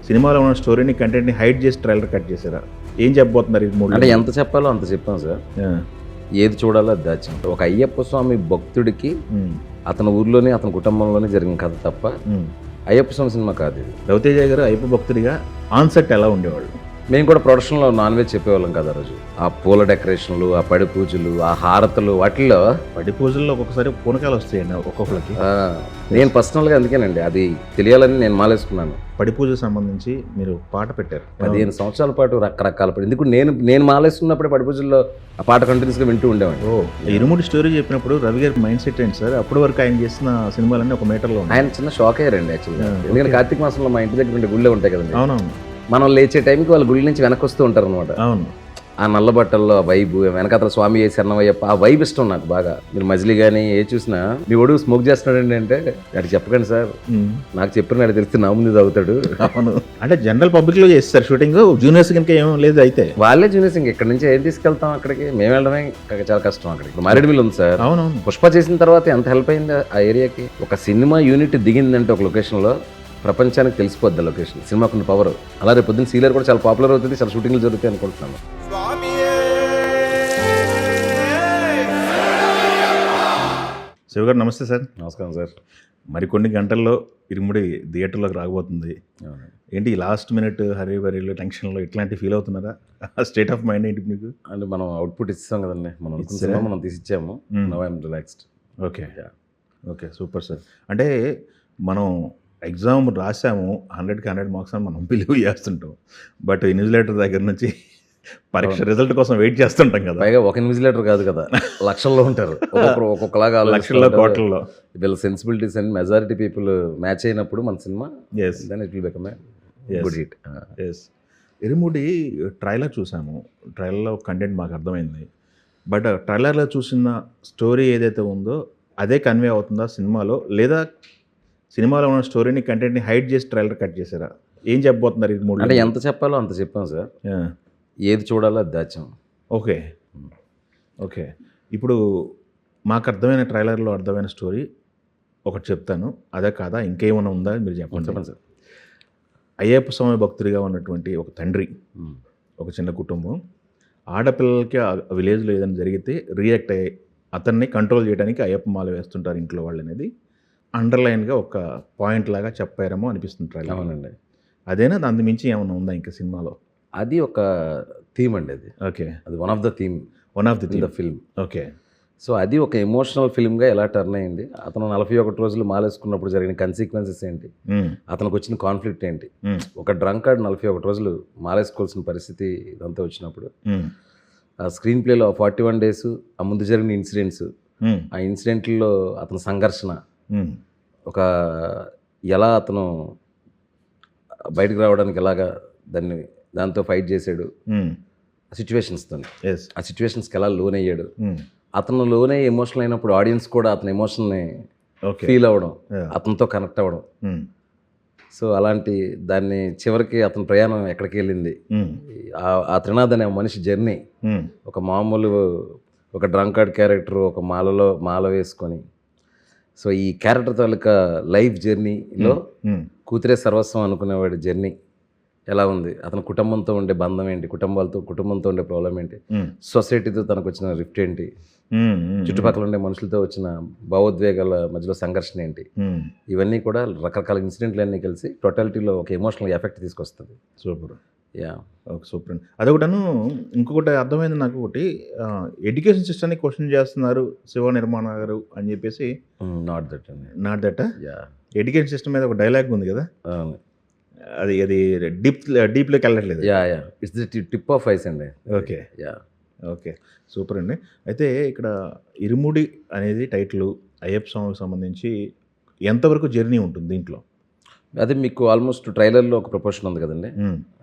సినిమాలో ఉన్న స్టోరీని కంటెంట్ని హైడ్ చేసి ట్రైలర్ కట్ చేశారా? ఏం చెప్పబోతున్నారు ఈ మూడు? అంటే ఎంత చెప్పాలో అంత చెప్పాం సార్. ఏది చూడాలో అది దాచాం. ఒక అయ్యప్ప స్వామి భక్తుడికి అతని ఊర్లోనే అతని కుటుంబంలోనే జరిగిన కథ తప్ప అయ్యప్ప స్వామి సినిమా కాదు ఇది. రవితేజ గారు అయ్యప్ప భక్తుడిగా ఆన్ సెట్ ఎలా ఉండేవాళ్ళు? మేము కూడా ప్రొడక్షన్లో నాన్ వెజ్ చెప్పేవాళ్ళం కదా ఆ రోజు. ఆ పూల డెకరేషన్లు, ఆ పడి పూజలు, ఆ హారతలు, వాటిల్లో పడి పూజల్లో ఒక్కొక్కసారి పూనకాలు వస్తాయండి ఒక్కొక్కరికి. నేను పర్సనల్గా అందుకేనండి అది తెలియాలని నేను మాలేసుకున్నాను. పడి పూజకు సంబంధించి మీరు పాట పెట్టారు 15 సంవత్సరాల పాటు రకరకాల పాట. ఎందుకు నేను మాలేసుకున్నప్పుడే పడి పూజల్లో ఆ పాట కంటిన్యూస్గా వింటూ ఉండేవాడిని. ఇరుముడి స్టోరీ చెప్పినప్పుడు రవి గారి మైండ్ సెట్ ఏంటి సార్? అప్పటి వరకు ఆయన చేసిన సినిమాలన్నీ ఒక మీటర్లో ఉన్నాయి. ఆయన చిన్న షాక్ అయ్యారండి యాక్చువల్గా. ఎందుకంటే కార్తీక మాసంలో మా ఇంటి దగ్గర ఉండే గుళ్ళే ఉంటాయి కదండి. అవునవును. మనం లేచే టైంకి వాళ్ళ గుడి నుంచి వెనక్కి వస్తూ ఉంటారు అనమాట. అవును. ఆ నల్ల బట్టల్లో ఆ వైబ్, వెనకాతల స్వామి శరణమయ్యప్ప, ఆ వైబ్ ఇష్టం నాకు బాగా. మీరు మజిలీ కానీ ఏ చూసినా మీ ఒడుగు స్మోక్ చేస్తున్నాడండి అంటే అటు చెప్పకండి సార్, నాకు చెప్పిన తెలిస్తే నా ముందు తాగుతాడు. అవును. అంటే జనరల్ పబ్లిక్ లో చేస్తారు షూటింగ్, జూనియర్స్ కనుక ఏం లేదు. అయితే వాళ్ళే జూనియర్స్ ఇంక ఇక్కడ నుంచి ఏం తీసుకెళ్తాం అక్కడికి? మేము వెళ్ళడమే చాలా కష్టం. అక్కడికి మారేడుమిల్లి ఉంది సార్. అవునవును. పుష్ప చేసిన తర్వాత ఎంత హెల్ప్ అయింది ఆ ఏరియాకి. ఒక సినిమా యూనిట్ దిగిందంటే ఒక లొకేషన్లో ప్రపంచానికి తెలిసిపోద్ది లొకేషన్. సినిమాకున్న పవర్. అలా రేపు పొద్దున్న సీలర్ కూడా చాలా పాపులర్ అవుతుంది, చాలా షూటింగ్లు జరుగుతాయి అనుకుంటున్నాను. శివ గారు నమస్తే సార్. నమస్కారం సార్. మరికొన్ని గంటల్లో ఇరుముడి థియేటర్లోకి రాకపోతుంది. ఏంటి లాస్ట్ మినిట్ హరీ బరీలో టెన్షన్లో ఇట్లాంటి ఫీల్ అవుతున్నారా? స్టేట్ ఆఫ్ మైండ్ ఏంటి మీకు? అంటే మనం అవుట్పుట్ ఇస్తాం కదండి, మనం సినిమా మనం తీసిచ్చాము. Now I'm relaxed. Okay okay, super sir. అంటే మనం ఎగ్జామ్ రాసాము, 100కి 100 మార్క్స్ అని మనం బిలీవ్ చేస్తుంటాం. బట్ ఇన్విజిలేటర్ దగ్గర నుంచి పరీక్ష రిజల్ట్ కోసం వెయిట్ చేస్తుంటాం కదా. పైగా ఒక ఇన్విజిలేటర్ కాదు కదా, లక్షల్లో ఉంటారు. ఒక్కొక్కలాగా లక్షల్లో కోట్లలో. వీళ్ళ sensibilities and majority people match అయినప్పుడు మన సినిమా then it will become a good hit. Irumudi trailer చూసాము. ట్రైలర్లో కంటెంట్ మాకు అర్థమైంది. బట్ ట్రైలర్లో చూసిన స్టోరీ ఏదైతే ఉందో అదే కన్వే అవుతుందా సినిమాలో, లేదా సినిమాలో ఉన్న స్టోరీని కంటెంట్ని హైడ్ చేసి ట్రైలర్ కట్ చేశారా? ఏం చెప్పబోతున్నారు ఈ మూడు? అంటే ఎంత చెప్పాలో అంత చెప్పాం సార్. ఏది చూడాలో అది దాచాం. Okay okay. ఇప్పుడు మాకు అర్థమైన ట్రైలర్లో అర్థమైన స్టోరీ ఒకటి చెప్తాను, అదే కాదా ఇంకేమైనా ఉందా మీరు చెప్పండి సార్. అయ్యప్ప స్వామి భక్తుడిగా ఉన్నటువంటి ఒక తండ్రి, ఒక చిన్న కుటుంబం, ఆడపిల్లలకి ఆ విలేజ్లో ఏదైనా జరిగితే రియాక్ట్ అయ్యి అతన్ని కంట్రోల్ చేయడానికి అయ్యప్ప మాల వేస్తుంటారు ఇంట్లో వాళ్ళు అనేది అండర్లైన్గా ఒక పాయింట్ లాగా చెప్పారేమో అనిపిస్తుంది ట్రైలర్. అవునండి. అదేనా? దాని మించి ఏమైనా ఉందా ఇంకా సినిమాలో? అది ఒక థీమ్ అండి అది. ఓకే. అది one of the theme the film. Okay. So అది ఒక ఎమోషనల్ ఫిల్మ్గా ఎలా టర్న్ అయింది, అతను 41 రోజులు మాలేసుకున్నప్పుడు జరిగిన కన్సిక్వెన్సెస్ ఏంటి, అతనికి వచ్చిన కాన్ఫ్లిక్ట్ ఏంటి. ఒక డ్రంక్ కార్డ్ 41 రోజులు మాలేసుకోవాల్సిన పరిస్థితి ఇదంతా వచ్చినప్పుడు ఆ స్క్రీన్ ప్లేలో 41 డేస్ ఆ ముందు జరిగిన ఇన్సిడెంట్స్, ఆ ఇన్సిడెంట్లో అతని సంఘర్షణ, ఒక ఎలా అతను బయటకు రావడానికి ఎలాగా దాంతో ఫైట్ చేశాడు, ఆ సిచ్యువేషన్స్తో, ఆ సిచ్యువేషన్స్కి ఎలా లోన్ అయ్యాడు, అతను లోన్ అయ్యి ఎమోషనల్ అయినప్పుడు ఆడియన్స్ కూడా అతని ఎమోషన్ని ఫీల్ అవ్వడం, అతనితో కనెక్ట్ అవ్వడం. సో అలాంటి దాన్ని చివరికి అతని ప్రయాణం ఎక్కడికి వెళ్ళింది, ఆ త్రినాథ్ అనే మనిషి జర్నీ, ఒక మామూలు ఒక డ్రంక్ కార్డ్ క్యారెక్టర్ ఒక మాల వేసుకొని, సో ఈ క్యారెక్టర్ తాలూకా లైఫ్ జర్నీలో కూతురే సర్వస్వం అనుకునేవాడి జర్నీ ఎలా ఉంది, అతని కుటుంబంతో ఉండే బంధం ఏంటి, కుటుంబంతో ఉండే ప్రాబ్లం ఏంటి, సొసైటీతో తనకు వచ్చిన రిఫ్ట్ ఏంటి, చుట్టుపక్కల ఉండే మనుషులతో వచ్చిన భావోద్వేగాల మధ్యలో సంఘర్షణ ఏంటి, ఇవన్నీ కూడా రకరకాల ఇన్సిడెంట్లు అన్నీ కలిసి టోటాలిటీలో ఒక ఎమోషనల్ ఎఫెక్ట్ తీసుకొస్తుంది. సూపర్. యా, ఓకే, సూపర్ అండి. అదొకటను. ఇంకొకటి అర్థమైంది నాకు, ఒకటి ఎడ్యుకేషన్ సిస్టమ్ని క్వశ్చన్ చేస్తున్నారు శివ నిర్మాణ గారు అని చెప్పేసి. నాట్ దట్ అండి. Not that. Yeah, education system మీద ఒక డైలాగ్ ఉంది కదా, అది డీప్లోకి వెళ్ళట్లేదు. Yeah yeah, it's the tip of ice అండి. ఓకే. యా, ఓకే, సూపర్ అండి. అయితే ఇక్కడ ఇరుముడి అనేది టైటిల్ అయ్యప్ప స్వామికి సంబంధించి ఎంతవరకు జర్నీ ఉంటుంది దీంట్లో? అదే మీకు ఆల్మోస్ట్ ట్రైలర్లో ఒక ప్రపోర్షన్ ఉంది కదండి,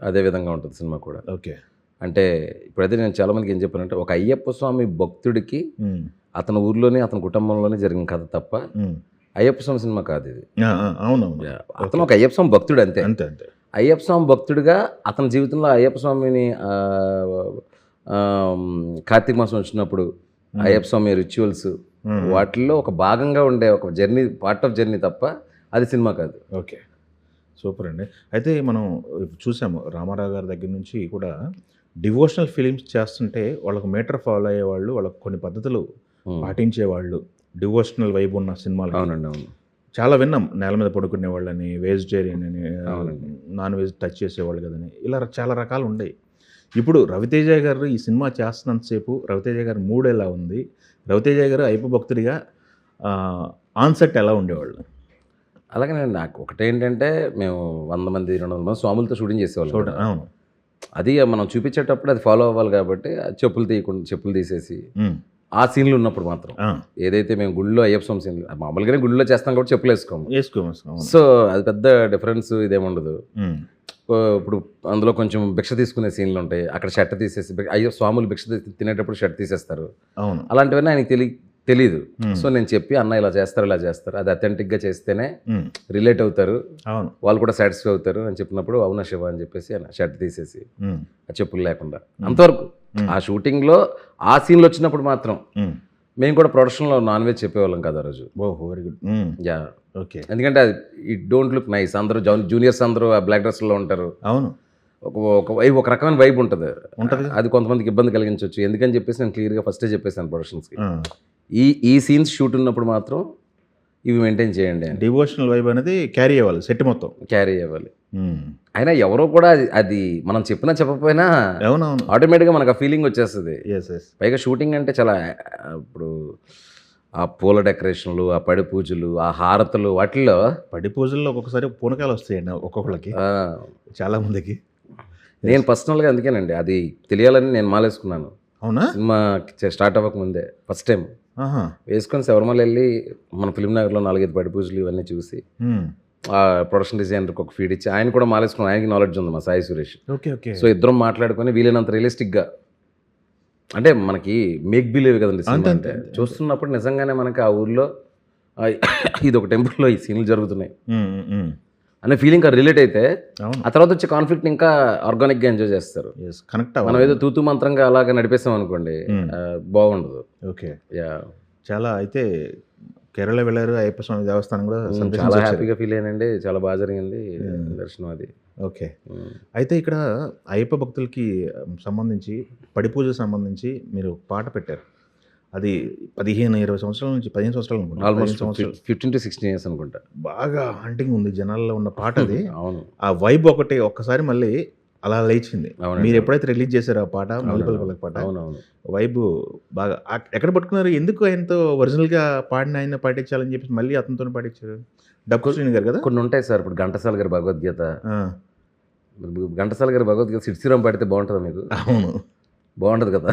అదే విధంగా ఉంటుంది సినిమా కూడా. ఓకే. అంటే ఇప్పుడైతే నేను చాలామందికి ఏం చెప్పానంటే, ఒక అయ్యప్ప స్వామి భక్తుడికి అతని ఊర్లోనే అతని కుటుంబంలోనే జరిగిన కథ తప్ప అయ్యప్ప స్వామి సినిమా కాదు ఇది. అవునవును. అతను ఒక అయ్యప్ప స్వామి భక్తుడు అంతే. అంతే అంతే. అయ్యప్ప స్వామి భక్తుడిగా అతని జీవితంలో అయ్యప్ప స్వామిని కార్తీక మాసం వచ్చినప్పుడు అయ్యప్ప స్వామి రిచువల్స్ వాటిల్లో ఒక భాగంగా ఉండే ఒక జర్నీ, పార్ట్ ఆఫ్ జర్నీ తప్ప అది సినిమా కాదు. ఓకే. సూపర్ అండి. అయితే మనం చూసాము రామారావు గారి దగ్గర నుంచి కూడా డివోషనల్ ఫిలిమ్స్ చేస్తుంటే వాళ్ళకు మీటర్ ఫాలో అయ్యేవాళ్ళు, వాళ్ళకి కొన్ని పద్ధతులు పాటించేవాళ్ళు, డివోషనల్ వైబ్ ఉన్న సినిమాలు. అవునండి, అవును. చాలా విన్నాం. నేల మీద పడుకునే వాళ్ళని, వెజిటేరియన్ అని, అవునండి. నాన్ వెజ్ టచ్ చేసేవాళ్ళు కదని, ఇలా చాలా రకాలు ఉండేవి. ఇప్పుడు రవితేజ గారు ఈ సినిమా చేస్తున్నంతసేపు రవితేజ గారి మూడ్ ఎలా ఉంది, రవితేజ గారు అయ్యప్ప భక్తుడిగా ఆన్సెట్ ఎలా ఉండేవాళ్ళు? అలాగే నాకు ఒకటేంటంటే మేము 100 మంది 200 మంది స్వాములతో షూటింగ్ చేసేవాళ్ళం కదా. అవును. అది మనం చూపించేటప్పుడు అది ఫాలో అవ్వాలి కాబట్టి అది చెప్పులు తీసేసి ఉమ్. ఆ సీన్లు ఉన్నప్పుడు మాత్రం ఆ, ఏదైతే మేము గుళ్ళో అయ్యప్ప స్వామి సీన్లు మామూలుగానే గుళ్ళో చేస్తాం కాబట్టి చెప్పులు వేసుకోము. వేసుకోమేసుకో. సో అది పెద్ద డిఫరెన్స్ ఇదేముండదు. ఇప్పుడు అందులో కొంచెం భిక్ష తీసుకునే సీన్లు ఉంటాయి, అక్కడ షర్ట్ తీసేసి అయ్యో స్వాములు భిక్ష తినేటప్పుడు షర్ట్ తీసేస్తారు. అవును. అలాంటివన్నీ ఆయనకి తెలీదు. Hmm. సో నేను చెప్పి అన్న ఇలా చేస్తారు అది అథెంటిక్గా చేస్తేనే ఉమ్. రిలేట్ అవుతారు, అవును. వాళ్ళు కూడా సాటిస్ఫై అవుతారు అని చెప్పినప్పుడు అవునా శివ అని చెప్పేసి ఆయన షర్ట్ తీసేసి ఉమ్. ఆ చెప్పులు లేకుండా అంతవరకు ఆ షూటింగ్లో ఆ సీన్లు వచ్చినప్పుడు మాత్రం ఉమ్. మేము కూడా ప్రొడక్షన్లో నాన్ వెజ్ చెప్పేవాళ్ళం కదా ఆ రోజు. ఓహో, వెరీ గుడ్. Yeah, okay. ఎందుకంటే అది ఇట్ డోంట్ లుక్ నైస్. అందరూ జూనియర్స్ అందరూ ఆ బ్లాక్ డ్రెస్లో ఉంటారు. అవును. ఒక రకమైన వైబ్ ఉంటుంది. ఉంటుంది. అది కొంతమందికి ఇబ్బంది కలిగించవచ్చు. ఎందుకని చెప్పేసి నేను క్లియర్గా ఫస్టే చెప్పేసాను ప్రొడక్షన్స్కి, ఆ. ఈ సీన్స్ షూట్ ఉన్నప్పుడు మాత్రం ఇవి మెయింటైన్ చేయండి అని. డివోషనల్ వైబ్ అనేది క్యారీ అవ్వాలి సెట్ మొత్తం. క్యారీ అవ్వాలి. ఉమ్. అయినా ఎవరో కూడా అది మనం చెప్పినా చెప్పకపోయినా అవునవును. ఆటోమేటిక్గా మనకు ఆ ఫీలింగ్ వచ్చేస్తుంది. Yes yes. పైగా షూటింగ్ అంటే చాలా ఇప్పుడు ఆ పూల డెకరేషన్లు, ఆ పడి పూజలు, ఆ హారతులు, వాటిల్లో పడి పూజల్లో ఒక్కొక్కసారి పూనకాలు వస్తాయండి ఒక్కొక్కళ్ళకి, ఆ, చాలా మందికి. నేను పర్సనల్గా అందుకేనండి అది తెలియాలని నేను మాలేసుకున్నాను. అవునా? సినిమా స్టార్ట్ అవ్వకముందే ఫస్ట్ టైం ఆహా. వేసుకొని శబరిమల వెళ్ళి మన ఫిల్మ్ నగర్లో 4-5 పడి పూజలు ఇవన్నీ చూసి ఉమ్. ఆ ప్రొడక్షన్ డిజైనర్కి ఒక ఫీడ్ ఇచ్చి ఆయన కూడా మాలేసుకున్నాను. ఆయనకి నాలెడ్జ్ ఉంది, మా Sai Suresh. Okay okay. So ఇద్దరం మాట్లాడుకొని వీలైనంత రియలిస్టిక్గా, అంటే మనకి మేక్ బిలీవ్ కదండి సినిమా అంతే, అంటే. అంతే. చూస్తున్నప్పుడు నిజంగానే మనకి ఆ ఊర్లో ఇది ఒక టెంపుల్లో ఈ సీన్లు జరుగుతున్నాయి ఉమ్, ఉమ్, ఉమ్. అనే ఫీలింగ్ రిలేట్ అయితే అవును. ఆ తర్వాత వచ్చే కాన్ఫ్లిక్ట్ ఇంకా ఆర్గానిక్గా ఎంజాయ్ చేస్తారు. ఎస్, కనెక్ట్ మనం అవ్వాలి. ఏదో తూతు మంత్రంగా అలాగ నడిపేసాం అనుకోండి, బాగుండదు. ఓకే. యా, చాలా అయితే కేరళ వెళ్ళారు, అయ్యప్ప స్వామి దేవస్థానం కూడా చాలా సందర్శించారు. హ్యాపీగా ఫీల్ అయ్యానండి. చాలా బాగా జరిగింది దర్శనం అది. ఓకే. అయితే ఇక్కడ అయ్యప్ప భక్తులకి సంబంధించి పడి పూజకు సంబంధించి మీరు ఒక పాట పెట్టారు. అది 15-20 సంవత్సరాల నుంచి 15 సంవత్సరాలు అనుకుంటా, ఆల్మోస్ట్ 15 సంవత్సరాలు 15 to 16 years అనుకుంటా. బాగా హంటింగ్ ఉంది జనాల్లో ఉన్న పాట అది. అవును, ఆ వైబ్ ఒకటి ఒక్కసారి మళ్ళీ అలా లేచింది. అవునండి. మీరు ఎప్పుడైతే రిలీజ్ చేశారో ఆ పాట, మల్లెపల్లి పల్లకి పాట, అవునవును. వైబ్ బాగా ఎక్కడ పట్టుకున్నారు? ఎందుకు ఆయనతో ఒరిజినల్గా పాడిన ఆయన పాటించాలని చెప్పి మళ్ళీ అతనితో పాటించారు? డబ్బు శ్రీని గారు కదా. కొన్ని ఉంటాయి సార్. ఇప్పుడు ఘంటసాల గారి భగవద్గీత, ఆ, ఘంటసాల గారి భగవద్గీత సిరిసిరం పాడితే బాగుంటుందా మీకు? అవును. బాగుంటుంది కదా.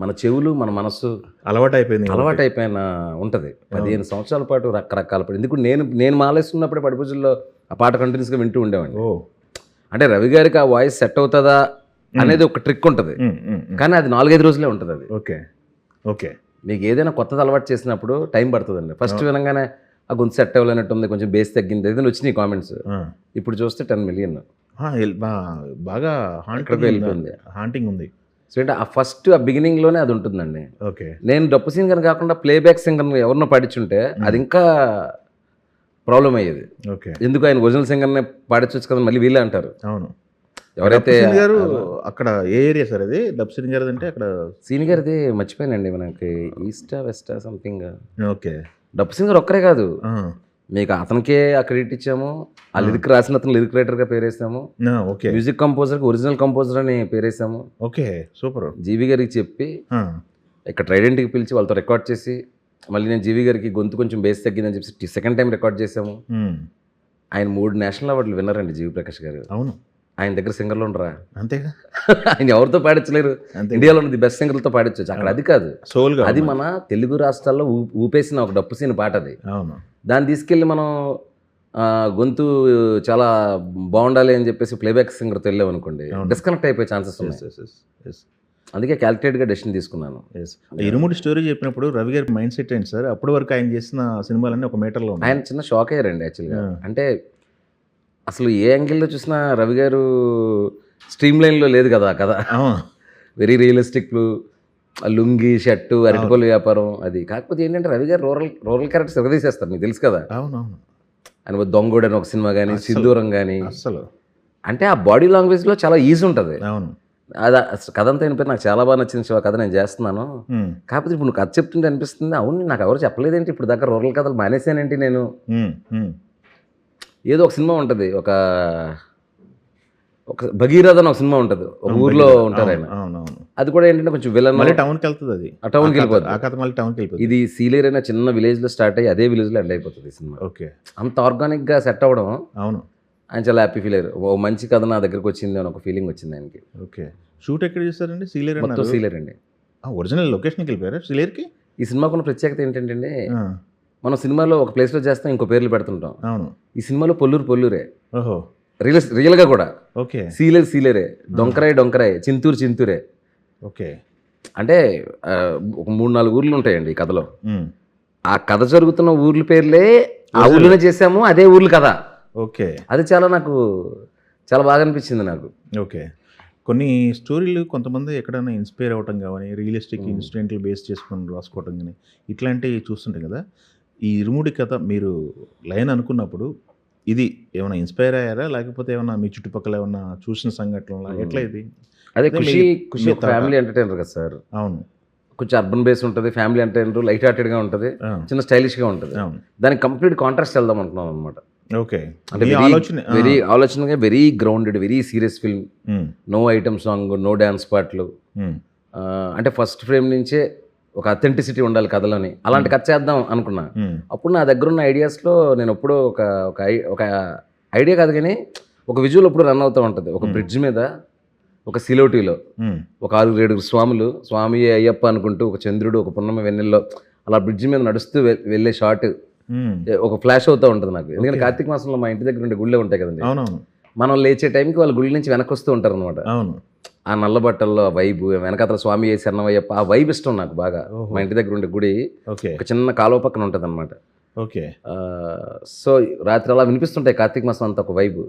మన చెవులు మన మనస్సు అలవాటు అయిపోయింది. అలవాటు అయిపోయిన ఉంటుంది. 15 సంవత్సరాల పాటు రకరకాల పాటు. ఎందుకు నేను మాలేసుకున్నప్పుడే పడి పూజల్లో ఆ పాట కంటిన్యూస్గా వింటూ ఉండేవాడిని. ఓ. అంటే రవి గారికి ఆ వాయిస్ సెట్ అవుతుందా అనేది ఒక ట్రిక్ ఉంటుంది, కానీ అది 4-5 రోజులే ఉంటుంది అది. Okay okay. మీకు ఏదైనా కొత్తది అలవాటు చేసినప్పుడు టైం పడుతుందండి. ఫస్ట్ వినగానే ఆ గొంతు సెట్ అవ్వలేనట్టు ఉంది, కొంచెం బేస్ తగ్గింది, ఏదైనా వచ్చినాయి కామెంట్స్. ఇప్పుడు చూస్తే 10 million బాగా ఎక్కడికి వెళ్ళిపోయింది. హాంటింగ్ ఉంది. సో అంటే ఆ ఫస్ట్ ఆ బిగినింగ్లోనే అది ఉంటుందండి. ఓకే. నేను డప్పు సింగర్ కాకుండా ప్లేబ్యాక్ సింగర్ ఎవరినో పాడించుంటే అది ఇంకా ప్రాబ్లం అయ్యేది. ఓకే. ఎందుకు ఆయన ఒరిజినల్ సింగర్నే పాడించవచ్చు కదా మళ్ళీ వీళ్ళే అంటారు. అవును. ఎవరైతే డబ్బు శ్రీని గారు అక్కడ ఏ ఏరియా సార్ అది? డబ్బు శ్రీని గారు అంటే అక్కడ సీని గారిది మర్చిపోయానండి, మనకి ఈస్టా వెస్టా సంథింగ్. ఓకే. డప్పు సింగర్ ఒక్కరే కాదు, ఆ, మీకు అతనికే ఆ క్రెడిట్ ఇచ్చాము, ఆ లిరిక్ రాసిన అతను లిరిక్ రైటర్గా పేరేసాము, ఓకే. మ్యూజిక్ కంపోజర్కి ఒరిజినల్ కంపోజర్ అని పేరేసాము. Okay, super. జీవి గారికి చెప్పి ఇక్కడ ట్రైడెంట్కి పిలిచి వాళ్ళతో రికార్డ్ చేసి, మళ్ళీ నేను జీవి గారికి గొంతు కొంచెం బేస్ తగ్గిందని చెప్పి సెకండ్ టైం రికార్డ్ చేసాము. ఆయన 3 నేషనల్ అవార్డులు విన్నర్ అండి జీవి ప్రకాష్ గారు. అవును. ఆయన దగ్గర సింగర్లు ఉండరా? అంతేగా. ఆయన ఎవరితో పాడించలేరు. ఇండియాలో ఉన్న ది బెస్ట్ సింగర్లతో పాడించవచ్చు. అక్కడ అది కాదు, సోల్గా అది మన తెలుగు రాష్ట్రాల్లో ఊపేసిన ఒక డప్పు సీన్ పాట అది. అవును. దాన్ని తీసుకెళ్ళి మనం గొంతు చాలా బాగుండాలి అని చెప్పేసి ప్లేబ్యాక్ సింగర్తో వెళ్ళామనుకోండి, డిస్కనెక్ట్ అయిపోయే ఛాన్సెస్ ఉన్నాయి. అందుకే క్యాలిక్యులేట్గా డెసిషన్ తీసుకున్నాను. ఇరుముడి స్టోరీ చెప్పినప్పుడు రవి గారి మైండ్ సెట్ ఏంటి సార్? అప్పటి వరకు ఆయన చేసిన సినిమాలన్నీ ఒక మీటర్లో ఉన్నాయి. ఆయన చిన్న షాక్ అయ్యారండి యాక్చువల్గా. అంటే అసలు ఏ యాంగిల్లో చూసినా రవి గారు స్ట్రీమ్ లైన్లో లేదు కదా కదా. వెరీ రియలిస్టిక్, లుంగి షర్టు, అరటిపళ్ళు వ్యాపారం అది. కాకపోతే ఏంటంటే రవి గారు రూరల్ క్యారెక్టర్స్ ఎగదీసేస్తారు, మీకు తెలుసు కదా. అవునవును. ఆయన దొంగోడు అని ఒక సినిమా కానీ, సింధూరం కానీ, అస్సలు అంటే ఆ బాడీ లాంగ్వేజ్లో చాలా ఈజీ ఉంటుంది. అవును. అది కథ అంతా అయిన నాకు చాలా బాగా నచ్చింది శివ కథ, నేను చేస్తున్నాను. కాకపోతే ఇప్పుడు నువ్వు కథ చెప్తుంటే అనిపిస్తుంది, అవును నాకు ఎవరు చెప్పలేదేంటి ఇప్పుడు దగ్గర రూరల్ కథలు మానేసానేంటి నేను. ఏదో ఒక సినిమా ఉంటుంది, ఒక భగీరథ అని ఒక సినిమా ఉంటుంది, ఒక ఊర్లో ఉంటారు ఆయన. అది కూడా ఏంటంటే కొంచెం విలన్, మళ్ళీ టౌన్కి వెళ్తుంది, అది ఆ టౌన్కి వెళ్ళిపోతుంది. ఆ కథ మళ్ళీ టౌన్కి వెళ్ళిపోతుంది. ఇది సీలేరు అయినా చిన్న విలేజ్లో స్టార్ట్ అయ్యి అదే విలేజ్లో ఎండ్ అయిపోతుంది ఈ సినిమా. ఓకే. అంత ఆర్గానిక్గా సెట్ అవ్వడం, అవును, ఆయన చాలా హ్యాపీ ఫీల్ అయ్యారు. ఓ మంచి కథ నా దగ్గరకు వచ్చింది అని ఒక ఫీలింగ్ వచ్చింది ఆయనకి. ఓకే. షూట్ ఎక్కడ చేస్తారండి? సీలేరు మొత్తం సీలేరు అండి. ఒరిజినల్ లొకేషన్కి వెళ్ళిపోయారా సీలేరుకి? ఈ సినిమాకున్న ప్రత్యేకత ఏంటంటే మనం సినిమాలో ఒక ప్లేస్లో చేస్తాం, ఇంకో పేర్లు పెడుతుంటాం. అవును. ఈ సినిమాలో పొల్లూరే. ఓహో. రియల్గా కూడా ఓకే. సీలేరే, డొంకరాయ్, చింతూరే. ఓకే. అంటే ఒక 3-4 ఊర్లు ఉంటాయండి ఈ కథలో. ఆ కథ జరుగుతున్న ఊర్ల పేర్లే ఆ ఊర్లోనే చేసాము, అదే ఊర్లు కదా. ఓకే. అది నాకు చాలా బాగా అనిపించింది నాకు. ఓకే. కొన్ని స్టోరీలు కొంతమంది ఎక్కడైనా ఇన్స్పైర్ అవ్వటం కానీ, రియలిస్టిక్ ఇన్సిడెంట్లు బేస్ చేసుకొని రాసుకోవటం కానీ ఇట్లాంటివి చూస్తుంటాయి కదా. ఈ ఇరుముడి కథ మీరు లైన్ అనుకున్నప్పుడు ఇది ఏమైనా ఇన్స్పైర్ అయ్యారా, లేకపోతే ఏమైనా మీ చుట్టుపక్కల ఏమన్నా చూసిన సంఘటనలు ఎట్లా ఇది? అదే ఖుషి ఒక ఫ్యామిలీ ఎంటర్టైనర్ కదా సార్. అవును. కొంచెం అర్బన్ బేస్ ఉంటుంది, ఫ్యామిలీ ఎంటర్టైనర్, లైట్ హార్టెడ్గా ఉంటుంది, చిన్న స్టైలిష్గా ఉంటుంది. దానికి కంప్లీట్ కాంట్రాస్ట్ వెళ్దాం అనుకున్నాం అనమాట. ఓకే. అంటే ఆలోచనగా very grounded, very serious film. No item song, no dance పాటలు. అంటే ఫస్ట్ ఫ్రేమ్ నుంచే ఒక అథెంటిసిటీ ఉండాలి కథలోని. అలాంటి కథ చేద్దాం అనుకున్నా. అప్పుడు నా దగ్గర ఉన్న ఐడియాస్లో నేను ఎప్పుడూ ఒక ఐడియా కాదు కానీ ఒక విజువల్ ఎప్పుడు రన్ అవుతూ ఉంటుంది. ఒక బ్రిడ్జ్ మీద ఒక సిలోటీలో ఒక 6-7 స్వామి అయ్యప్ప అనుకుంటూ, ఒక చంద్రుడు, ఒక పున్నమ వెన్నెల్లో అలా బ్రిడ్జ్ మీద నడుస్తూ వెళ్ళే షాట్ ఒక ఫ్లాష్ అవుతూ ఉంటుంది నాకు. ఎందుకంటే కార్తీక మాసంలో మా ఇంటి దగ్గర ఉండే గుళ్ళే ఉంటాయి కదండి. మనం లేచే టైంకి వాళ్ళు గుళ్ళ నుంచి వెనక్కి వస్తూ ఉంటారు అనమాట. ఆ నల్ల బట్టల్లో ఆ వైబు, వెనకాతల స్వామి శరణమయ్యప్ప, ఆ వైబ్ ఇష్టం నాకు బాగా. మా ఇంటి దగ్గర ఉండే గుడి ఒక చిన్న కాలువ పక్కన ఉంటుంది అనమాట. ఓకే. సో రాత్రి అలా వినిపిస్తుంటాయి కార్తీక మాసం అంతా ఒక వైబు.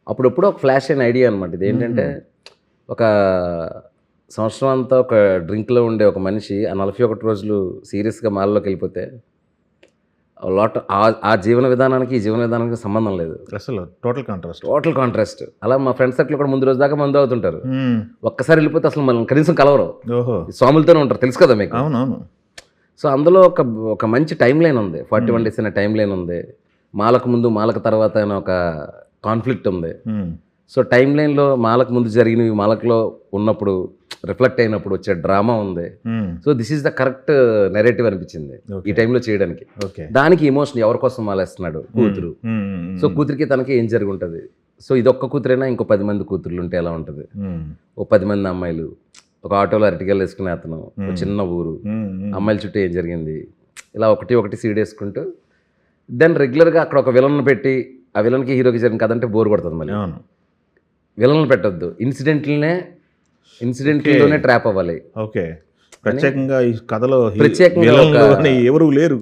అప్పుడప్పుడు ఒక ఫ్లాష్ అయిన ఐడియా అనమాట. ఇది ఏంటంటే ఒక సంవత్సరం అంతా ఒక డ్రింక్లో ఉండే ఒక మనిషి ఆ 41 రోజులు సీరియస్గా మాల్లోకి వెళ్ళిపోతే ఆ జీవన విధానానికి ఈ జీవన విధానానికి సంబంధం లేదు అసలు. Total contrast. అలా మా ఫ్రెండ్స్ సర్కిల్ కూడా ముందు రోజు దాకా మందు అవుతుంటారు. ఒక్కసారి వెళ్ళిపోతే అసలు మనం కనీసం కలవరు, స్వాములతోనే ఉంటారు, తెలుసు కదా మీకు. అవునవును. సో అందులో ఒక మంచి టైం లైన్ ఉంది, 41 days అనే టైం లైన్ ఉంది. మాలకు ముందు మాలకు తర్వాత అనే ఒక కాన్ఫ్లిక్ట్ ఉంది. సో టైం లైన్లో మాలకు ముందు జరిగినవి మాలకులో ఉన్నప్పుడు రిఫ్లెక్ట్ అయినప్పుడు వచ్చే డ్రామా ఉంది. So this is the correct narrative అనిపించింది ఈ టైంలో చేయడానికి. దానికి ఎమోషన్ ఎవరి కోసం మాలేస్తున్నాడు, కూతురు. సో కూతురికి తనకి ఏం జరిగి ఉంటుంది. సో ఇది ఒక్క కూతురైనా ఇంకో 10 మంది కూతుర్లు ఉంటే ఎలా ఉంటుంది, ఓ 10 మంది అమ్మాయిలు, ఒక ఆటోలో అరటికలు వేసుకునే అతను, ఒక చిన్న ఊరు, అమ్మాయిల చుట్టూ ఏం జరిగింది, ఇలా ఒకటి సీడ్ వేసుకుంటూ దెన్ రెగ్యులర్గా అక్కడ ఒక విలన్ పెట్టి ఆ విలన్కి హీరోకి జరిగిన కథ అంటే బోర్ కొడుతుంది. మళ్ళీ విలన్లు పెట్టద్దు, ఇన్సిడెంట్లోనే ట్రాప్ అవ్వాలి. ఓకే. ప్రత్యేకంగా ఈ కథలో ఎవరు లేరు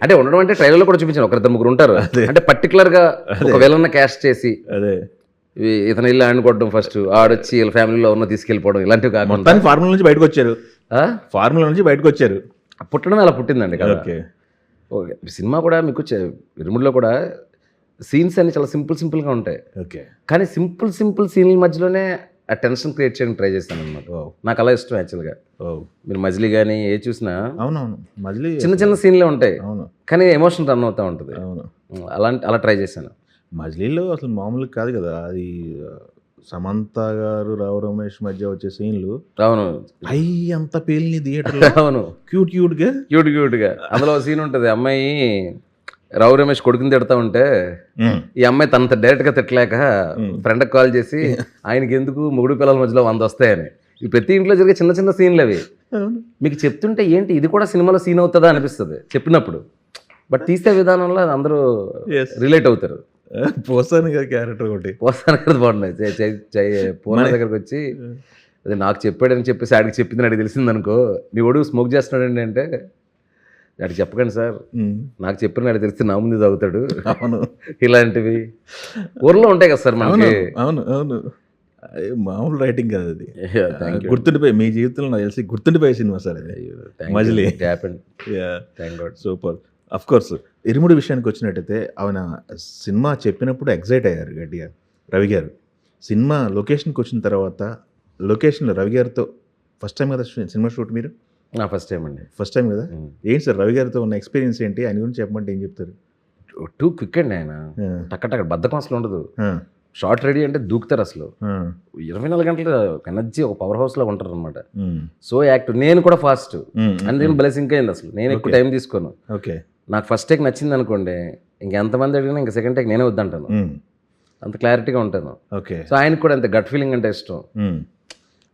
అంటే ఉండడం అంటే ట్రైలర్లో కూడా చూపించాను, 1-2-3 ఉంటారు. అంటే పర్టికులర్గా ఒక విలన్ క్యాస్ట్ చేసి ఇతను ఇల్లు ఆడుకోవడం, ఫస్ట్ ఆడొచ్చి వీళ్ళ ఫ్యామిలీలో ఉన్న తీసుకెళ్ళిపోవడం, ఇలాంటివి కాకుండా ఫార్ములా నుంచి బయటకు వచ్చారు. పుట్టడం అలా పుట్టిందండి కదా. సినిమా కూడా మీకు ఇరుముడిలో కూడా సీన్స్ అన్ని చాలా సింపుల్గా ఉంటాయి. ఓకే. కానీ సింపుల్ సీన్ల మధ్యలోనే ఆ టెన్షన్ క్రియేట్ చేయడానికి ట్రై చేస్తాను అనమాట. నాకు అలా ఇష్టం యాక్చువల్గా. మీరు మజిలీ కానీ ఏ చూసినా మజిలీ చిన్న సీన్లే ఉంటాయి, కానీ ఎమోషన్ రన్ అవుతూ ఉంటుంది. అలా ట్రై చేశాను. మజిలీలో అసలు మామూలుగా కాదు కదా అది. సమంత గారు, రావు రమేష్ మధ్య వచ్చే సీన్లు, అవును, అంత పేలిని థియేటర్లో. అవును, క్యూట్గా. అందులో సీన్ ఉంటుంది, అమ్మాయి రావు రమేష్ కొడుకుని తిడతా ఉంటే ఈ అమ్మాయి తనంత డైరెక్ట్గా తిట్టలేక ఫ్రెండ్కి కాల్ చేసి ఆయనకి ఎందుకు మొగుడు పిల్లల మధ్యలో 100 వస్తాయని. ఈ ప్రతి ఇంట్లో జరిగే చిన్న సీన్లు అవి మీకు చెప్తుంటే ఏంటి ఇది కూడా సినిమాలో సీన్ అవుతుందా అనిపిస్తుంది చెప్పినప్పుడు. బట్ తీసే విధానంలో అందరూ రిలేట్ అవుతారు. పోసాను కదా క్యారెక్టర్ ఒకటి, పోసాను కదా బాగున్నాయి. పూర్ణ దగ్గరకు వచ్చి అది నాకు చెప్పాడని చెప్పేసి ఆడికి చెప్పింది నాకు తెలిసిందనుకో, నీ ఒడుగు స్మోక్ చేస్తున్నాడండి అంటే వాడికి చెప్పకండి సార్, నాకు చెప్పిన వాడికి తెలిస్తే నా ముందు తాగుతాడు. అవును, ఇలాంటివి ఊర్లో ఉంటాయి కదా సార్ మనకి. అవును, మామూలు రైటింగ్ కదా అది. గుర్తుండిపోయి మీ జీవితంలో నాకు తెలిసి గుర్తుండిపోయే సినిమా సార్ అది మజిలీ. సూపర్. అఫ్ కోర్స్ ఇరుముడి విషయానికి వచ్చినట్టయితే ఆయన సినిమా చెప్పినప్పుడు ఎగ్జైట్ అయ్యారు గట్టిగా రవి గారు. సినిమా లొకేషన్కి వచ్చిన తర్వాత లొకేషన్లో రవి గారితో ఫస్ట్ టైం కదా సినిమా షూట్ మీరు? నా ఫస్ట్ టైం అండి. ఫస్ట్ టైం కదా? ఏంటి సార్ రవి గారితో ఉన్న ఎక్స్పీరియన్స్ ఏంటి? ఆయన గురించి చెప్పమంటే ఏం చెప్తారు? టూ క్విక్ అండి ఆయన. టక్క బద్ధకం అసలు ఉండదు. ఆ, షార్ట్ రెడీ అంటే దూకుతారు అసలు. ఆ, 24 గంటల ఎనర్జీ ఒక పవర్ హౌస్లో ఉంటారు అనమాట. ఉమ్, సో యాక్టివ్. నేను కూడా ఫాస్ట్ ఉమ్, అని నేను బ్లెస్సింగ్ అయింది అసలు. నేను ఎక్కువ టైం తీసుకోను. ఓకే. నాకు ఫస్ట్ టేక్ నచ్చింది అనుకోండి, ఇంకెంతమంది అడిగినా ఇంకా సెకండ్ టేక్ నేనే వద్దంటాను. ఉమ్, అంత క్లారిటీగా ఉంటాను. ఓకే. సో ఆయనకు కూడా అంత గట్ ఫీలింగ్ అంటే ఇష్టం. ఉమ్,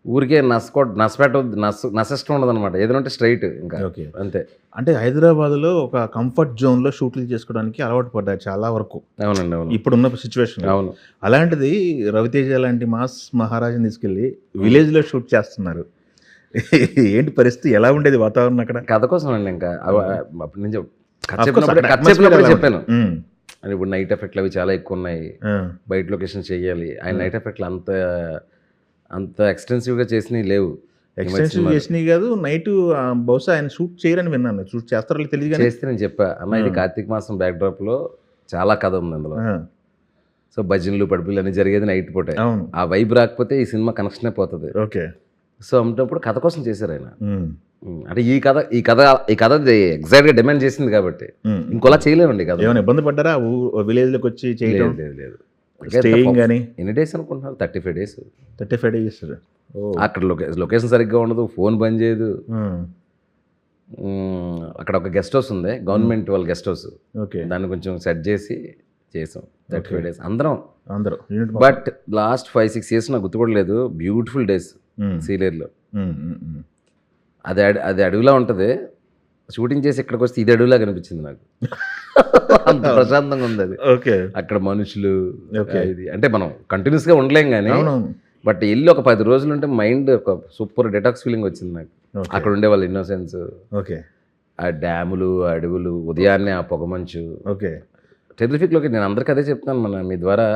ఊరికే నష్టం ఉండదు అనమాట. ఏదైనా ఉంటే స్ట్రైట్ ఇంకా ఓకే. అంతే. అంటే హైదరాబాద్లో ఒక కంఫర్ట్ జోన్లో షూట్లు చేసుకోవడానికి అలవాటు పడ్డారు చాలా వరకు అవునండి. అవును. ఇప్పుడున్న సిచ్యువేషన్. అవును. అలాంటిది రవితేజ లాంటి మాస్ మహారాజుని తీసుకెళ్ళి విలేజ్లో షూట్ చేస్తున్నారు. ఏంటి పరిస్థితి? ఎలా ఉండేది వాతావరణం అక్కడ? కథ కోసం అండి. ఇంకా అప్పటి నుంచి Of course, అక్కడ atmosphere చెప్పినప్పుడు ఎలా చెప్పాను. ఉమ్, అని ఇప్పుడు నైట్ ఎఫెక్ట్లు అవి చాలా ఎక్కువ ఉన్నాయి, ఆ, బయట లొకేషన్ చేయాలి. ఆయన నైట్ ఎఫెక్ట్లు అంత ఎక్స్టెన్సివ్గా చేసినవి లేవు. ఎక్స్టెన్సివ్ చేసినవి కాదు, నైట్ బహుశా ఆయన షూట్ చేయరని విన్నాను. షూట్ చేస్తారో తెలియదు కానీ. చేస్తే నేను చెప్పా, అన్న ఇది కార్తీక మాసం బ్యాక్డ్రాప్లో చాలా కథ ఉంది అందులో. ఆ, సో భజనలు పడుపులు అన్నీ జరిగేది నైట్ పూటే. అవును. ఆ వైబ్ రాకపోతే ఈ సినిమా కనెక్షన్ అయిపోతుంది. ఓకే. సో అన్నప్పుడు కథ కోసం చేశారు ఆయన. ఉమ్, అంటే ఈ కథ ఎగ్జాక్ట్గా డిమాండ్ చేసింది కాబట్టి ఉమ్. ఇంకోలా చేయలేమండి కథ. ఏమైనా ఇబ్బంది పడ్డారా విలేజ్లోకి వచ్చి చేయడం? లేదు. స్టేయింగ్ కానీ? ఎన్ని డేస్ అనుకుంటున్నారు? 35 days. 35 days చేస్తారు. అక్కడ లొకేషన్ సరిగ్గా ఉండదు, ఫోన్ బంద్ చేయదు. అక్కడ ఒక గెస్ట్ హౌస్ ఉంది, గవర్నమెంట్ వాళ్ళ గెస్ట్ హౌస్. ఓకే. దాన్ని కొంచెం సెట్ చేసి చేసాం 35 days అందరం. అందరూ బట్ లాస్ట్ 5-6 years నాకు గుర్తు కూడా లేదు. బ్యూటిఫుల్ డేస్ సీలేరులో. అది అడవిలా ఉంటుంది. షూటింగ్ చేసి ఇక్కడికి వస్తే ఇది అడవిలా కనిపించింది నాకు. అంత ప్రశాంతంగా ఉంది అది. ఓకే. అక్కడ మనుషులు Okay. ఇది అంటే మనం కంటిన్యూస్గా ఉండలేం కానీ, అవునవును. బట్ వెళ్ళి ఒక 10 రోజులు ఉంటే మైండ్ ఒక సూపర్ డిటాక్స్ ఫీలింగ్ వచ్చింది నాకు. Okay. అక్కడ ఉండే వాళ్ళ ఇన్నోసెన్స్, ఓకే. ఆ డ్యాములు, ఆ అడవులు, ఉదయాన్నే ఆ పొగమంచు, ఓకే. Terrific location. నేను అందరికీ అదే చెప్తాను మీ ద్వారా.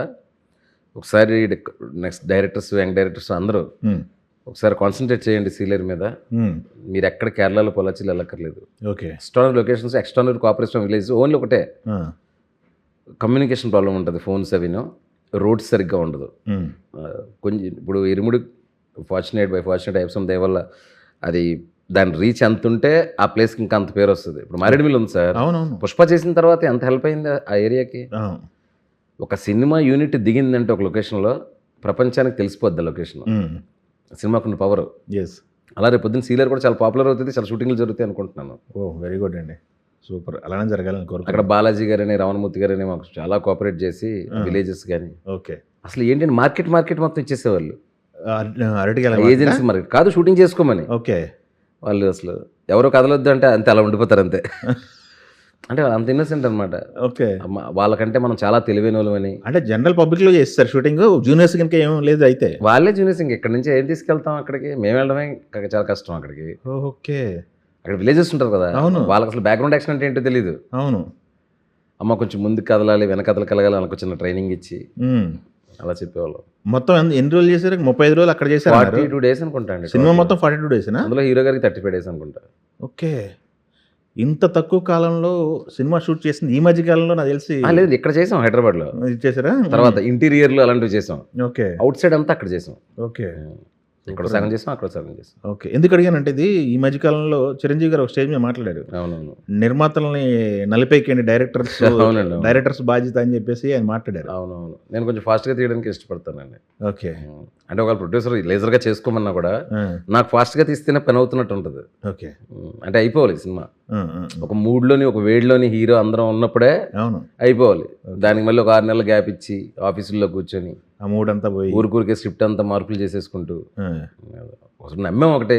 ఒకసారి నెక్స్ట్ డైరెక్టర్స్, యంగ్ డైరెక్టర్స్ అందరూ ఒకసారి కాన్సన్ట్రేట్ చేయండి సీలేరు మీద. మీరు ఎక్కడ కేరళలో పొలాచిలు వెళ్ళక్కర్లేదు. Okay. External locations, external cooperation village only ఒకటే. కమ్యూనికేషన్ ప్రాబ్లం ఉంటుంది, ఫోన్స్ అవిను, రోడ్స్ సరిగ్గా ఉండదు. కొంచెం ఇప్పుడు ఇరుముడి ఫార్చునేట్ ఐప్సమ్ దయ వల్ల అది దాని రీచ్ ఎంత ఉంటే ఆ ప్లేస్కి ఇంకా అంత పేరు వస్తుంది. ఇప్పుడు మారేడుమిల్లి ఉంది సార్. అవునవును. పుష్ప చేసిన తర్వాత ఎంత హెల్ప్ అయింది ఆ ఏరియాకి. ఒక సినిమా యూనిట్ దిగిందంటే ఒక లొకేషన్లో ప్రపంచానికి తెలిసిపోద్ది ఆ లొకేషన్. సినిమాకున్న పవర్. ఎస్. అలా రేపు పొద్దున్న సీలర్ కూడా చాలా పాపులర్ అవుతుంది, చాలా షూటింగ్లు జరుగుతాయి అనుకుంటున్నాను. ఓ వెరీ గుడ్ అండి, సూపర్. అలానే జరగాలని కోరుకుంటున్నాను. అక్కడ బాలాజీ గారని, రావణమూర్తి గారని మాకు చాలా కోఆపరేట్ చేసి విలేజెస్ కానీ. ఓకే. అసలు ఏంటంటే మార్కెట్ మొత్తం ఇచ్చేసేవాళ్ళు. అరటికి ఏజెన్సీ మార్కెట్ కాదు, షూటింగ్ చేసుకోమని. ఓకే. వాళ్ళు అసలు ఎవరో కదలొద్దు అంటే అంతే అలా ఉండిపోతారు అంతే. అంటే అంత ఇన్నోసెంట్ అనమాట. ఓకే. వాళ్ళకంటే మనం చాలా తెలివైన వాళ్ళమని. అంటే జనరల్ పబ్లిక్లో చేస్తారు షూటింగ్, జూనియర్స్ కనుక ఏం లేదు అయితే. వాళ్ళే జూనియర్స్. ఇక్కడ నుంచి ఏం తీసుకెళ్తాం అక్కడికి? మేము వెళ్ళడమే చాలా కష్టం అక్కడికి. ఓకే. అక్కడ విలేజెస్ ఉంటారు కదా. అవును. వాళ్ళకి అసలు బ్యాక్గ్రౌండ్ యాక్షన్ అంటే ఏంటో తెలియదు. అవును. అమ్మ కొంచెం ముందుకు కదలాలి, వెనకదలు కలగాలి, వాళ్ళకి చిన్న ట్రైనింగ్ ఇచ్చి అలా చెప్పేవాళ్ళం. మొత్తం ఎన్ని రోజులు చేశారు? 35 రోజులు అక్కడ చేశారు. 42 days అనుకుంటా అండి సినిమా మొత్తం. 42 days. అందులో హీరో గారికి 35 days అనుకుంటా. ఓకే. ఇంత తక్కువ కాలంలో సినిమా షూట్ చేసింది ఈ మధ్య కాలంలో నాకు తెలిసి. లేదు, ఇక్కడ చేసాం హైదరాబాద్లో. చేశారా? తర్వాత ఇంటీరియర్లు అలాంటివి చేసాం. ఓకే. అవుట్ సైడ్ అంతా అక్కడ చేసాం. ఓకే. ఇక్కడ సగం చేసాం, అక్కడ సగం చేసాం. ఓకే. ఎందుకు అడిగానంటే ఇది ఈ మధ్యకాలంలో చిరంజీవి గారు ఒక స్టేజ్ మీద మాట్లాడారు. అవునవును. నిర్మాతల్ని నలిపేకండి డైరెక్టర్స్, అవునండి. డైరెక్టర్స్ బాధ్యత అని చెప్పేసి ఆయన మాట్లాడారు. అవునవును. నేను కొంచెం ఫాస్ట్గా తీయడానికి ఇష్టపడతానండి. ఓకే. అంటే ఒక ప్రొడ్యూసర్ లేజర్గా చేసుకోమన్నా కూడా నాకు ఫాస్ట్గా తీస్తేనే పని అవుతున్నట్టు ఉంటుంది. ఓకే. అంటే అయిపోవాలి సినిమా. ఒక మూడ్లోని, ఒక వేడిలోని హీరో అందరం ఉన్నప్పుడే అవును అయిపోవాలి. దానికి మళ్ళీ ఒక 6 నెలలు గ్యాప్ ఇచ్చి ఆఫీసుల్లో కూర్చొని ఆ మూడంతా పోయి ఊరికే స్క్రిప్ట్ అంతా మార్పులు చేసేసుకుంటూ నమ్మేం ఒకటే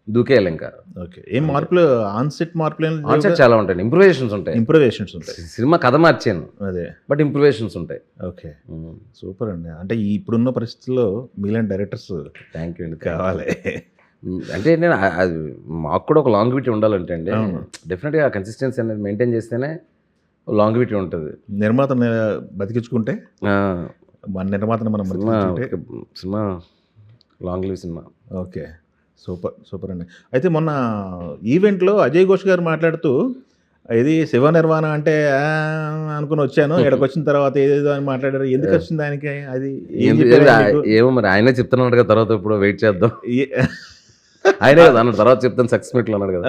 దూకేయాలి ఇంకా. ఓకే. ఏం మార్పులు? ఆన్సెట్ మార్పులు ఆన్సెట్ చాలా ఉంటాయి, ఇంప్రూవేషన్స్ ఉంటాయి. ఇంప్రూవేషన్స్ ఉంటాయి. సినిమా కథ మార్చాను అదే, బట్ ఇంప్రూవేషన్స్ ఉంటాయి. ఓకే. సూపర్ అండి. అంటే ఇప్పుడున్న పరిస్థితుల్లో మీలాంటి డైరెక్టర్స్ థ్యాంక్ యూ అండి కావాలి. అంటే నేను అది మాకు కూడా ఒక లాంగివిటీ ఉండాలంటే అండి డెఫినెట్గా కన్సిస్టెన్సీ అనేది మెయింటైన్ చేస్తేనే లాంగివిటీ ఉంటుంది. నిర్మాతను బతికించుకుంటే మన నిర్మాతను మనం cinema long live cinema. Okay. Super super అండి. అయితే మొన్న ఈవెంట్లో అజయ్ ఘోష్ గారు మాట్లాడుతూ ఇది శివ నిర్వాణ అంటే అనుకుని వచ్చాను, ఇక్కడికి వచ్చిన తర్వాత ఏదేదో అని మాట్లాడారు, ఎందుకు వచ్చింది దానికి, అది ఏం చెప్పారు మీకు? ఏమో మరి ఆయనే చెప్తున్నాడు కదా, తర్వాత ఇప్పుడు వెయిట్ చేద్దాం. ఏ- ఆయనే కదా అన్నాడు, తర్వాత చెప్తాను సక్సెస్ మీట్లో అన్నాడు కదా,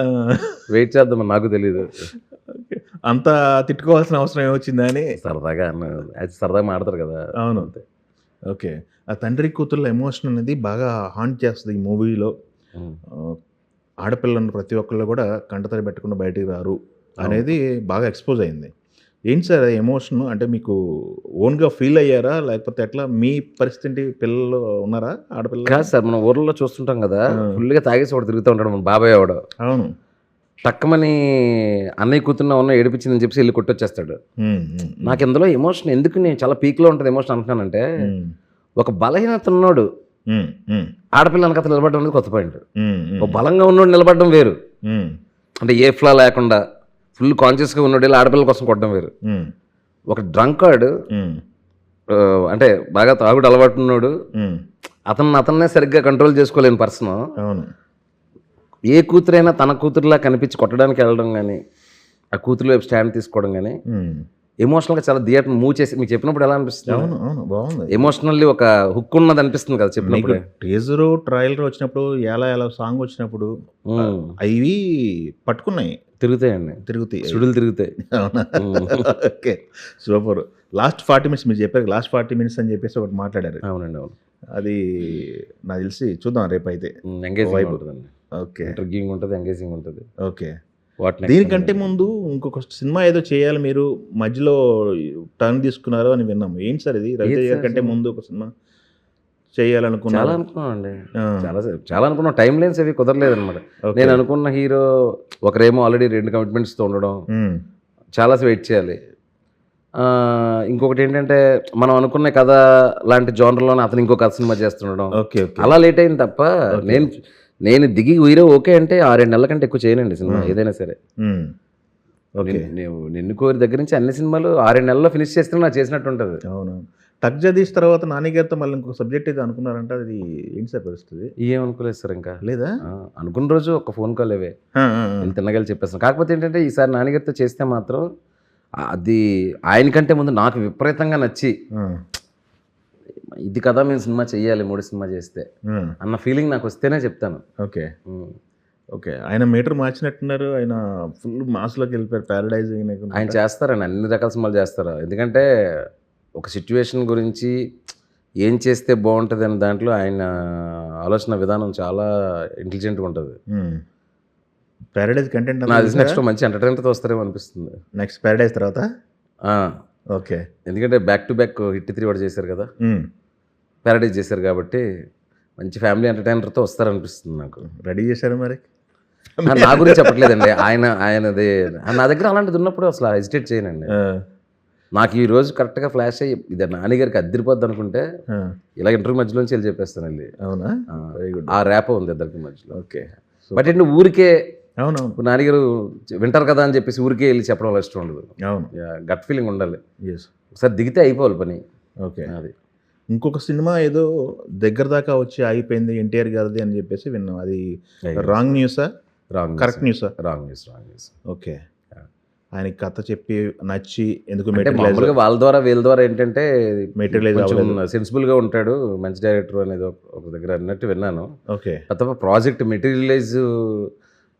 వెయిట్ చేద్దాం మరి, నాకు తెలియదు. అంత తిట్టుకోవాల్సిన అవసరం ఏమొచ్చిందా అని సరదాగా అన్నాడు, అది సరదాగా మాడతారు కదా. అవును. ఓకే. ఆ తండ్రి కూతుర్ల ఎమోషన్ అనేది బాగా హాంట్ చేస్తుంది ఈ మూవీలో. ఆడపిల్లలను ప్రతి ఒక్కళ్ళు కూడా కంటతడి పెట్టకుండా బయటికి రారు అనేది బాగా ఎక్స్పోజ్ అయింది. ఏంటి సార్ ఎమోషన్ అంటే మీకు ఓన్గా ఫీల్ అయ్యారా, లేకపోతే ఎట్లా మీ పరిస్థితి, పిల్లలు ఉన్నారా ఆడపిల్లలు? కాదు సార్, మనం ఊర్లో చూస్తుంటాం కదా, ఫుల్గా తాగేసి వాడు తిరుగుతూ ఉంటాడు మన బాబాయ్ వాడు. అవును. టక్కమని అన్నయ్య కూతున్న ఉన్న ఏడిపించిందని చెప్పి వెళ్ళి కొట్టొచ్చేస్తాడు. నాకు ఇందులో ఎమోషన్ ఎందుకు, నేను చాలా పీక్లో ఉంటుంది ఎమోషన్ అంటున్నానంటే, ఒక బలహీనత ఉన్నాడు ఆడపిల్ల వెనకత నిలబడడం అనేది కొత్త పాయింట్. ఒక బలంగా ఉన్నోడు నిలబడడం వేరు, అంటే ఏ ఫ్లా లేకుండా ఫుల్ కాన్షియస్గా ఉన్నాడు ఆడపిల్లల కోసం కొట్టడం వేరు. ఒక డ్రంకర్డ్ అంటే బాగా తాగుడు అలవాటు ఉన్నాడు, అతన్నే సరిగ్గా కంట్రోల్ చేసుకోలేని పర్సన్ ఏ కూతురైనా తన కూతురులా కనిపించి కొట్టడానికి వెళ్ళడం కానీ, ఆ కూతురు వైపు స్టాండ్ తీసుకోవడం కానీ ఎమోషనల్గా చాలా థియేటర్ మూవ్ చేసి మీకు చెప్పినప్పుడు ఎలా అనిపిస్తుంది? అవును అవును, బాగుంది. ఎమోషనల్లీ ఒక హుక్ ఉన్నది అనిపిస్తుంది కదా చెప్పినప్పుడు. టీజర్ ట్రైలర్ వచ్చినప్పుడు ఎలా సాంగ్ వచ్చినప్పుడు అవి పట్టుకున్నాయి, తిరుగుతాయి సుడులు తిరుగుతాయి. అవునా? Okay, super. లాస్ట్ 40 minutes మీరు చెప్పారు, లాస్ట్ 40 minutes అని చెప్పేసి ఒకటి మాట్లాడారు. అవునండి, అవును. అది నాకు తెలిసి చూద్దాం రేపు అయితే. ఎంగేజింగ్ ఉంటుందండి, ఓకే, ఇంట్రిగింగ్ ఉంటుంది, ఎంగేజింగ్ ఉంటుంది. ఓకే. దీనికంటే ముందు ఇంకొక సినిమా ఏదో చేయాలి మీరు, మధ్యలో టర్న్ తీసుకున్నారు అని విన్నాము. ఏంటి సార్ ఇది? రవితేజ గారి కంటే ముందు ఒక సినిమా చేయాలనుకున్నా? చాలా అనుకున్నాం అండి, చాలా అనుకున్నాం. టైం లైన్స్ అవి కుదరలేదన్నమాట. నేను అనుకున్న హీరో ఒకరేమో ఆల్రెడీ 2 commitmentsతో ఉండడం, చాలా వెయిట్ చేయాలి. ఇంకొకటి ఏంటంటే మనం అనుకున్న కథ లాంటి జోనర్లోనే అతను ఇంకో కథ సినిమా చేస్తుండడం, అలా లేట్ అయింది తప్ప నేను దిగి హీరో ఓకే అంటే 6-7 నెలల కంటే ఎక్కువ చేయనండి సినిమా ఏదైనా సరే. నిన్ను కోరి దగ్గర నుంచి అన్ని సినిమాలు 6-7 నెలల్లో ఫినిష్ చేస్తే నాకు చేసినట్టు ఉంటుంది. అవును. టక్ జగదీష్ తర్వాత నాని గారితో మళ్ళీ ఇంకొక సబ్జెక్ట్ ఇది అనుకున్నారంటే అది ఏంటి సార్ పరిస్థితి? ఏమనుకోలేదు సార్, ఇంకా లేదా? అనుకున్న రోజు ఒక ఫోన్ కాల్ అవే నేను తిన్నగలి చెప్పేస్తాను. కాకపోతే ఏంటంటే ఈసారి నాన్నగారితో చేస్తే మాత్రం అది ఆయనకంటే ముందు నాకు విపరీతంగా నచ్చి ఇది కదా మేము సినిమా చెయ్యాలి 3 సినిమా చేస్తే అన్న ఫీలింగ్ నాకు వస్తేనే చెప్తాను. Okay okay. ఆయన మీటర్ మార్చినట్టున్నారు, ఆయన ఫుల్ మాస్లోకి వెళ్ళిపోయారు, ప్యారడైజ్. ఆయన చేస్తారండి, అన్ని రకాల సినిమాలు చేస్తారు. ఎందుకంటే ఒక సిచ్యువేషన్ గురించి ఏం చేస్తే బాగుంటుంది అనే దాంట్లో ఆయన ఆలోచన విధానం చాలా ఇంటెలిజెంట్గా ఉంటుంది. ప్యారడైజ్ కంటెంట్ నెక్స్ట్ మంచి ఎంటర్టైన్మెంట్తో వస్తారేమో అనిపిస్తుంది. నెక్స్ట్ ప్యారడైజ్ తర్వాత. ఓకే, ఎందుకంటే బ్యాక్ టు బ్యాక్ హిట్ 3 వాడు చేశారు కదా, ప్యారడైజ్ చేశారు కాబట్టి మంచి ఫ్యామిలీ ఎంటర్టైనర్తో వస్తారనిపిస్తుంది నాకు. రెడీ చేశారు మరి? నా గురించి చెప్పట్లేదండి, ఆయనది నా దగ్గర అలాంటిది ఉన్నప్పుడు అసలు హెజిటేట్ చేయనండి. నాకు ఈ రోజు కరెక్ట్గా ఫ్లాష్ అయ్యి ఇది నాన్నగారికి అద్దరిపోద్ది అనుకుంటే ఇలా ఇంటర్వ్యూ మధ్యలోంచి వెళ్ళి చెప్పేస్తాను వెళ్ళి. అవునా? Very good. ఆ ర్యాప్ ఉంది ఇద్దరికి మధ్యలో. ఓకే. బట్ ఏంటి ఊరికే అవునవును నాన్నగారు వింటారు కదా అని చెప్పేసి ఊరికే వెళ్ళి చెప్పడం వల్ల ఇష్టం ఉండదు. అవును, గట్ ఫీలింగ్ ఉండాలి. ఒకసారి దిగితే అయిపోవాలి పని. ఓకే. అది ఇంకొక సినిమా ఏదో దగ్గర దాకా వచ్చి ఆగిపోయింది ఎన్టీఆర్ గారిది అని చెప్పేసి విన్నాం, అది రాంగ్ న్యూసా? కరెక్ట్ న్యూసా? Wrong news. ఓకే. ఆయనకి కథ చెప్పి నచ్చి ఎందుకు మామూలుగా వాళ్ళ ద్వారా వీళ్ళ ద్వారా ఏంటంటే మెటీరియలైజ్ సెన్సిబుల్గా ఉంటాడు, మంచి డైరెక్టర్ అనేది ఒక దగ్గర అన్నట్టు విన్నాను. ఓకే. తప్ప ప్రాజెక్ట్ మెటీరియలైజ్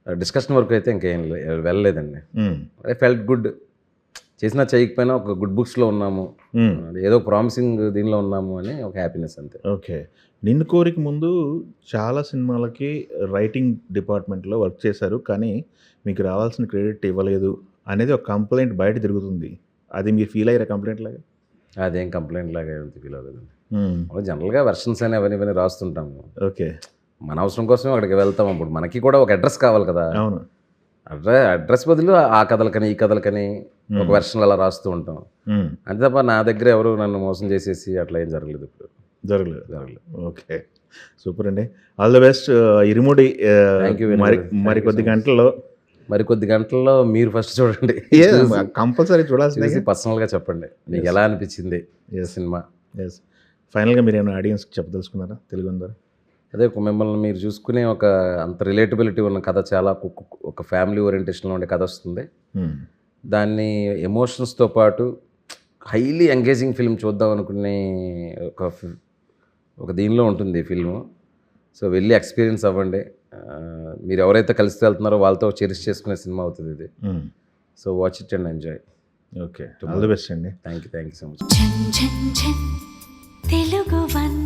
డిస్కషన్ వరకు అయితే ఇంకేం వెళ్ళలేదండి. ఐ ఫెల్ట్ గుడ్, చేసినా చేయకపోయినా ఒక గుడ్ బుక్స్లో ఉన్నాము, ఏదో ప్రామిసింగ్ దీనిలో ఉన్నాము అని ఒక హ్యాపీనెస్ అంతే. ఓకే. నిన్ను కోరిక ముందు చాలా సినిమాలకి రైటింగ్ డిపార్ట్మెంట్లో వర్క్ చేశారు, కానీ మీకు రావాల్సిన క్రెడిట్ ఇవ్వలేదు అనేది ఒక కంప్లైంట్ బయట తిరుగుతుంది. అది మీరు ఫీల్ అయ్యారా కంప్లైంట్ లాగా? అదేం కంప్లైంట్ లాగా ఫీల్ అవ్వలేదండి. జనరల్గా వెర్షన్స్ అని అవన్నీ రాస్తుంటాము. ఓకే. మన అవసరం కోసం అక్కడికి వెళ్తాం. అప్పుడు మనకి కూడా ఒక అడ్రస్ కావాలి కదా. అవును. అడ్రస్ బదులు ఆ కథలకని ఈ కథలకని ఒక వెర్షన్లు అలా రాస్తూ ఉంటాం అంతే తప్ప నా దగ్గర ఎవరు నన్ను మోసం చేసేసి అట్లా ఏం జరగలేదు. ఇప్పుడు జరగలేదు. ఓకే, సూపర్ అండి. All the best. ఇరుముడి మరికొద్ది గంటల్లో మీరు ఫస్ట్ చూడండి, కంపల్సరీ చూడాల్సింది. పర్సనల్గా చెప్పండి మీకు ఎలా అనిపించింది సినిమా. ఫైనల్గా మీరు ఏమైనా ఆడియన్స్కి చెప్పదలుచుకున్నారా తెలుగు అందరూ? అదే మిమ్మల్ని మీరు చూసుకునే ఒక అంత రిలేటబిలిటీ ఉన్న కథ, చాలా ఒక ఫ్యామిలీ ఓరియంటేషన్లో ఉండే కథ వస్తుంది. దాన్ని ఎమోషన్స్తో పాటు హైలీ ఎంగేజింగ్ ఫిల్మ్ చూద్దాం అనుకునే ఒక దీనిలో ఉంటుంది ఈ ఫిల్ము. సో వెళ్ళి ఎక్స్పీరియన్స్ అవ్వండి. మీరు ఎవరైతే కలిసి వెళ్తున్నారో వాళ్ళతో చెరిష్ చేసుకునే సినిమా అవుతుంది ఇది. So watch it and enjoy. Okay, all the best అండి. Thank you so much. ఝన్ ఝన్ ఝన్ తెలుగు వన్